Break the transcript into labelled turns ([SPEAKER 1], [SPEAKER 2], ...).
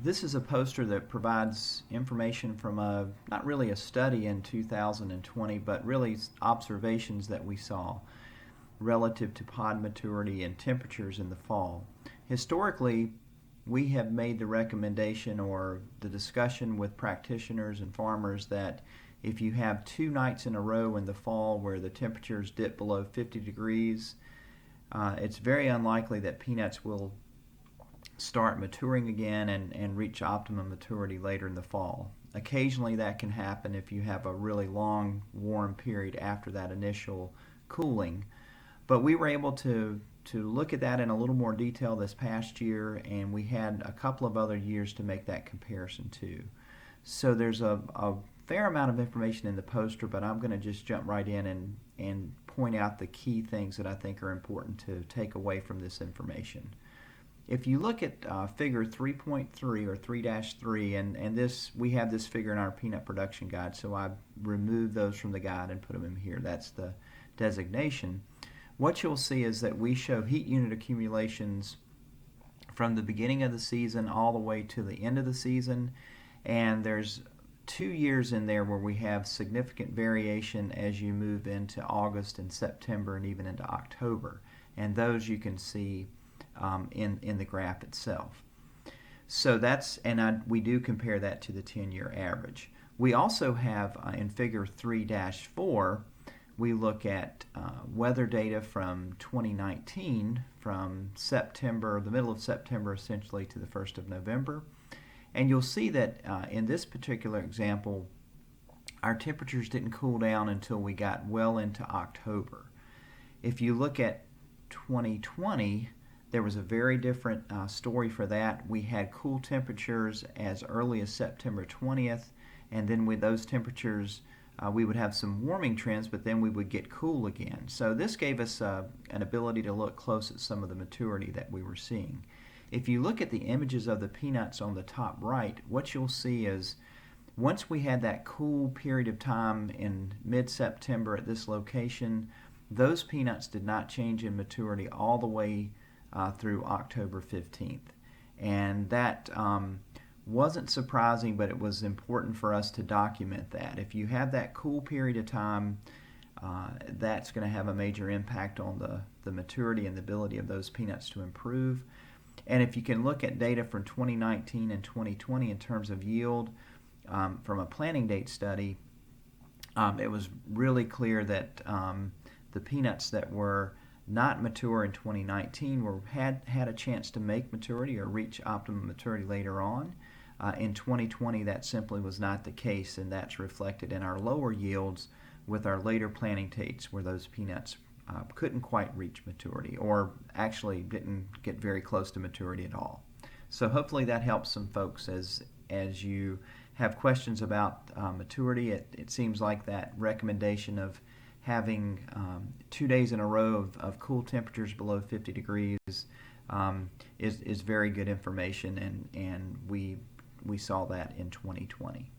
[SPEAKER 1] This is a poster that provides information from not really a study in 2020, but really observations that we saw relative to pod maturity and temperatures in the fall. Historically, we have made the recommendation or the discussion with practitioners and farmers that if you have 2 nights in a row in the fall where the temperatures dip below 50 degrees, it's very unlikely that peanuts will start maturing again and reach optimum maturity later in the fall. Occasionally that can happen if you have a really long warm period after that initial cooling. But we were able to look at that in a little more detail this past year, and we had a couple of other years to make that comparison too. So there's a fair amount of information in the poster, but I'm going to just jump right in and point out the key things that I think are important to take away from this information. If you look at figure 3.3 or 3-3, and this, we have this figure in our peanut production guide, so I removed those from the guide and put them in here. That's the designation. What you'll see is that we show heat unit accumulations from the beginning of the season all the way to the end of the season, and there's 2 years in there where we have significant variation as you move into August and September and even into October, and those you can see in the graph itself. So that's, and we do compare that to the 10-year average. We also have in figure 3-4, we look at weather data from 2019 from September, the middle of September essentially, to the 1st of November. And you'll see that in this particular example, our temperatures didn't cool down until we got well into October. If you look at 2020, there was a very different story for that. We had cool temperatures as early as September 20th, and then with those temperatures, we would have some warming trends, but then we would get cool again. So this gave us an ability to look close at some of the maturity that we were seeing. If you look at the images of the peanuts on the top right, what you'll see is once we had that cool period of time in mid-September at this location, those peanuts did not change in maturity all the way through October 15th. And that wasn't surprising, but it was important for us to document that. If you have that cool period of time, that's going to have a major impact on the maturity and the ability of those peanuts to improve. And if you can look at data from 2019 and 2020 in terms of yield from a planting date study, it was really clear that the peanuts that were not mature in 2019 had a chance to make maturity or reach optimum maturity later on. In 2020, that simply was not the case, and that's reflected in our lower yields with our later planting dates where those peanuts couldn't quite reach maturity or actually didn't get very close to maturity at all. So hopefully that helps some folks as you have questions about maturity. It seems like that recommendation of having 2 days in a row of cool temperatures below 50 degrees is very good information, and we saw that in 2020.